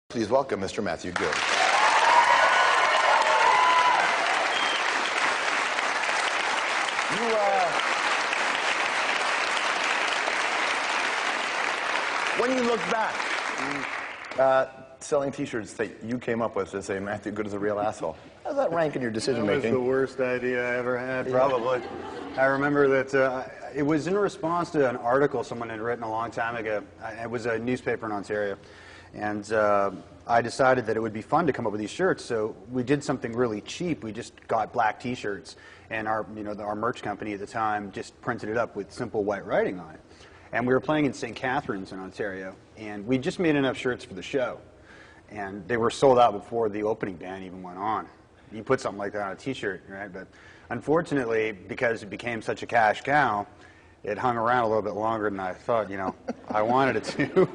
Please welcome Mr. Matthew Good. When you look back, selling T-shirts that you came up with to say Matthew Good is a real asshole, how does that rank in your decision-making? That was the worst idea I ever had, probably. I remember that it was in response to an article someone had written a long time ago. It was a newspaper in Ontario. And I decided that it would be fun to come up with these shirts, so we did something really cheap. We just got black T-shirts, and our merch company at the time just printed it up with simple white writing on it. And we were playing in St. Catharines in Ontario, and we just made enough shirts for the show. And they were sold out before the opening band even went on. You put something like that on a T-shirt, right? But unfortunately, because it became such a cash cow, it hung around a little bit longer than I thought, I wanted it to.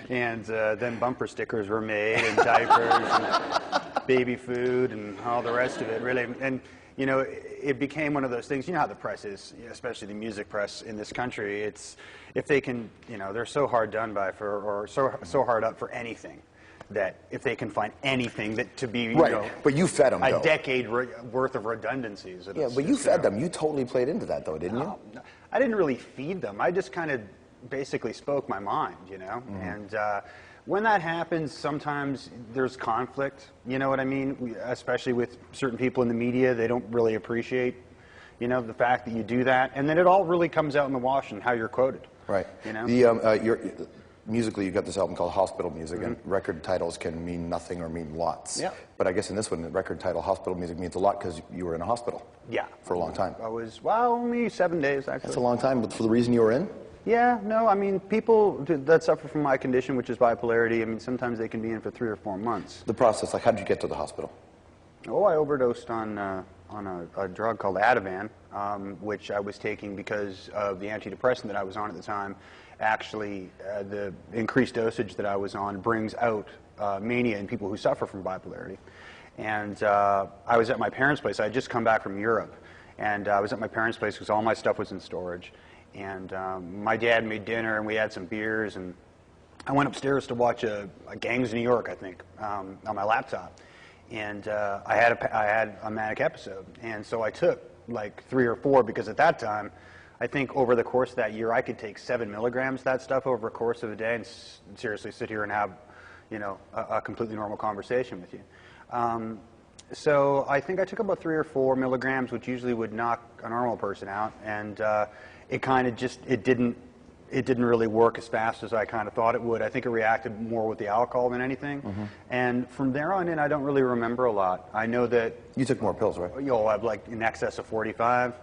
And then bumper stickers were made, and diapers, and baby food, and all the rest of it, really. And, it became one of those things. You know how the press is, especially the music press in this country. It's, if they can, they're so hard done by or so hard up for anything, that if they can find anything that to be, but you fed them, a decade worth of redundancies. Yeah, but you fed them. You totally played into that, though, didn't you? No, I didn't really feed them. I just kind of basically spoke my mind, And when that happens, sometimes there's conflict, you know what I mean? Especially with certain people in the media, they don't really appreciate, the fact that you do that. And then it all really comes out in the wash and how you're quoted. Right. Musically, you got this album called Hospital Music, and record titles can mean nothing or mean lots. Yeah. But I guess in this one, the record title Hospital Music means a lot because you were in a hospital. Yeah. For a long time. I was, only 7 days, actually. That's a long time, but for the reason you were in? Yeah, no, I mean, people that suffer from my condition, which is bipolarity, I mean, sometimes they can be in for 3 or 4 months. The process, like, how did you get to the hospital? Oh, I overdosed on a drug called Ativan, which I was taking because of the antidepressant that I was on at the time. Actually, the increased dosage that I was on brings out mania in people who suffer from bipolarity. And I was at my parents' place. I had just come back from Europe. And I was at my parents' place because all my stuff was in storage. And my dad made dinner, and we had some beers. And I went upstairs to watch a Gangs of New York, I think, on my laptop. And I had a manic episode. And so I took like 3 or 4 because at that time, I think over the course of that year, I could take 7 milligrams of that stuff over the course of a day and seriously sit here and have, a completely normal conversation with you. So I think I took about 3 or 4 milligrams, which usually would knock a normal person out, and it kind of just, it didn't really work as fast as I kind of thought it would. I think it reacted more with the alcohol than anything. And from there on in, I don't really remember a lot. I know that... You took more pills, right? I've like in excess of 45.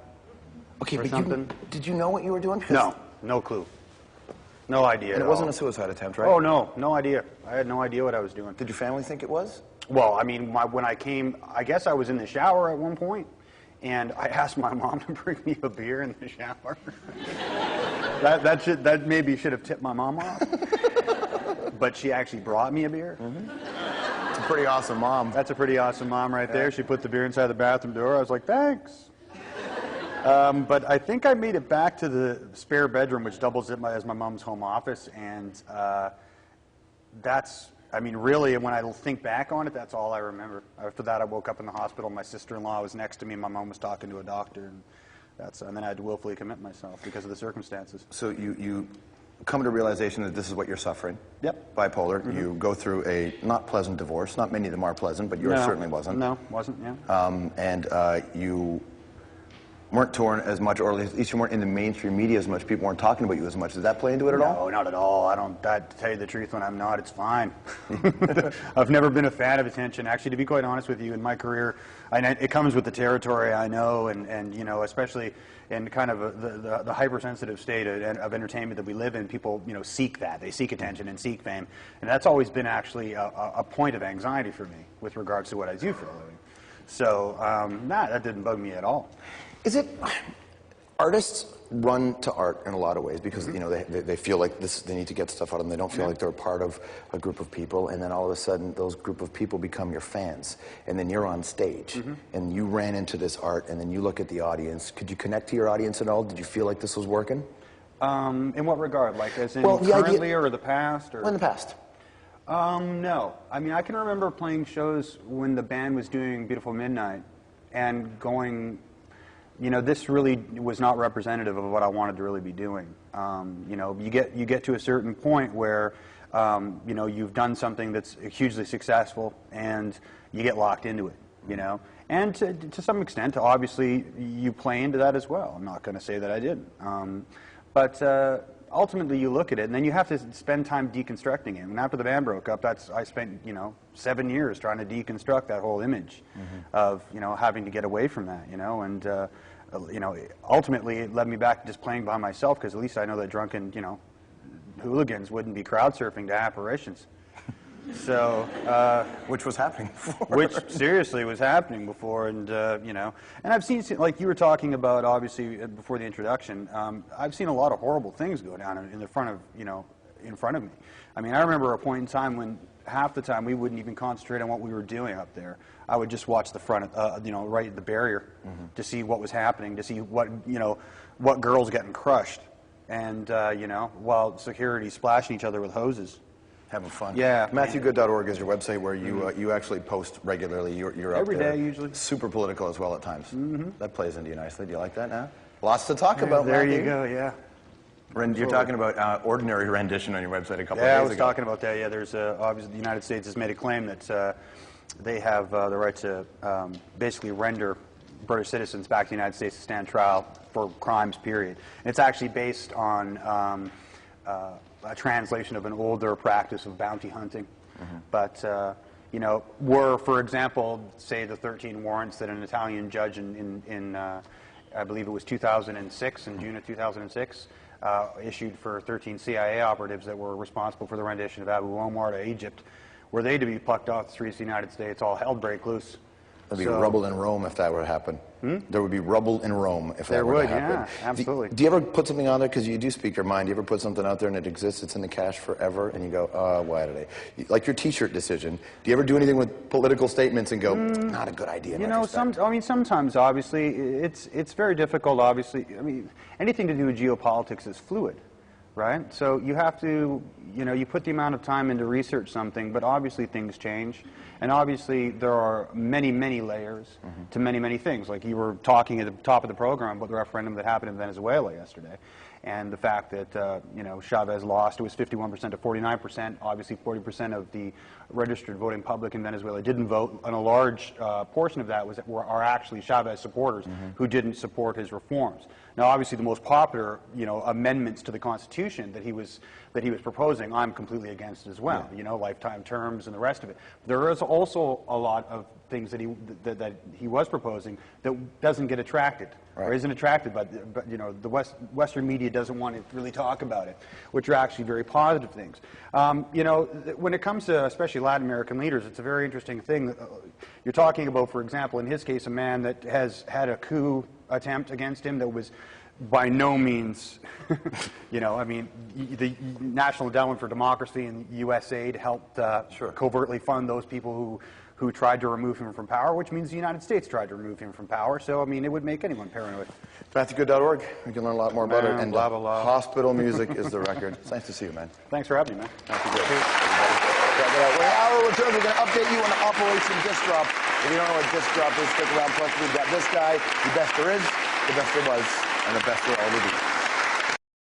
Okay, but did you know what you were doing? No, no clue. No idea. And it wasn't a suicide attempt, right? Oh, no idea. I had no idea what I was doing. Did your family think it was? Well, I mean, when I came, I guess I was in the shower at one point, and I asked my mom to bring me a beer in the shower. that maybe should have tipped my mom off. But she actually brought me a beer. It's a pretty awesome mom. That's a pretty awesome mom right there. She put the beer inside the bathroom door. I was like, thanks. But I think I made it back to the spare bedroom, which doubles as my mom's home office, and I mean, really, when I think back on it, that's all I remember. After that, I woke up in the hospital. My sister-in-law was next to me. My mom was talking to a doctor, and then I had to willfully commit myself because of the circumstances. So you come to realization that this is what you're suffering. Yep. Bipolar. You go through a not pleasant divorce. Not many of them are pleasant, but yours certainly wasn't. No, wasn't, yeah. And you weren't torn as much, or at least you weren't in the mainstream media as much. People weren't talking about you as much. Does that play into it at all? No, not at all. To tell you the truth, when I'm not, it's fine. I've never been a fan of attention. Actually, to be quite honest with you, in my career, it comes with the territory, I know, and especially in kind of the hypersensitive state of entertainment that we live in, people, seek that. They seek attention and seek fame. And that's always been actually a point of anxiety for me with regards to what I do for a living. So, that didn't bug me at all. Is it, artists run to art in a lot of ways because, they feel like they need to get stuff out of them. They don't feel like they're part of a group of people, and then all of a sudden those group of people become your fans, and then you're on stage, and you ran into this art, and then you look at the audience. Could you connect to your audience at all? Did you feel like this was working? In what regard? Like as in currently or the past? Or? Well, in the past. No. I mean, I can remember playing shows when the band was doing Beautiful Midnight and going, you know, this really was not representative of what I wanted to really be doing. You know, you get to a certain point where, you know, you've done something that's hugely successful and you get locked into it, you know. And to some extent, obviously, you play into that as well. I'm not going to say that I didn't. But ultimately, you look at it, and then you have to spend time deconstructing it. And after the band broke up, I spent, you know, 7 years trying to deconstruct that whole image of, you know, having to get away from that, you know. And, you know, ultimately, it led me back to just playing by myself, because at least I know that drunken, you know, hooligans wouldn't be crowd surfing to apparitions. So, which was happening before. Which seriously was happening before, and you know, and I've seen, like you were talking about, obviously before the introduction. I've seen a lot of horrible things go down in the front of, you know, in front of me. I mean, I remember a point in time when half the time we wouldn't even concentrate on what we were doing up there. I would just watch the front, you know, right at the barrier, to see what was happening, to see what, you know, what girls getting crushed, and you know, while security splashing each other with hoses. Having fun. Yeah. MatthewGood.org is your website where you you actually post regularly. You're Every up there. day, usually. Super political as well at times. That plays into you nicely. Do you like that now? Lots to talk about, There Matthew. you go, yeah. You're talking about ordinary rendition on your website a couple of days ago. Yeah, I was talking about that. Yeah, there's obviously the United States has made a claim that they have the right to basically render British citizens back to the United States to stand trial for crimes, period. And it's actually based on a translation of an older practice of bounty hunting. But, you know, were, for example, say the 13 warrants that an Italian judge in I believe it was 2006, in June of 2006, issued for 13 CIA operatives that were responsible for the rendition of Abu Omar to Egypt, were they to be plucked off the streets of the United States, all hell break loose. There'd be rubble in Rome if that were to happen. There would be rubble in Rome if that were to happen. Yeah, absolutely. Do you ever put something on there, because you do speak your mind, do you ever put something out there and it exists, it's in the cache forever, and you go, oh, why did I? Like your T-shirt decision, do you ever do anything with political statements and go, not a good idea in You know, retrospect? I mean, sometimes, obviously, it's very difficult, obviously. I mean, anything to do with geopolitics is fluid, right? So you have to, you know, you put the amount of time into research something, but obviously things change. And obviously there are many, many layers to many, many things. Like you were talking at the top of the program about the referendum that happened in Venezuela yesterday. And the fact that, you know, Chavez lost, it was 51% to 49%. Obviously 40% of the registered voting public in Venezuela didn't vote, and a large portion of that are actually Chavez supporters who didn't support his reforms. Now, obviously, the most popular, you know, amendments to the Constitution that he was proposing, I'm completely against as well. You know, lifetime terms and the rest of it. There is also a lot of things that he was proposing that doesn't get attracted. Or isn't attracted, but you know, the Western media doesn't want to really talk about it, which are actually very positive things. You know, when it comes to especially Latin American leaders, it's a very interesting thing. You're talking about, for example, in his case, a man that has had a coup attempt against him that was by no means, you know, I mean, the National Endowment for Democracy and USAID helped covertly fund those people who tried to remove him from power, which means the United States tried to remove him from power. So, I mean, it would make anyone paranoid. MatthewGood.org. You can learn a lot more about it. And blah, blah, blah. Hospital Music is the record. It's nice to see you, man. Thanks for having me, man. Matthew Good. Check it out. When our return, we're going to update you on the Operation Disc Drop. If you don't know what Disc Drop is, stick around. Plus, we've got this guy, the best there is, the best there was, and the best there all will be.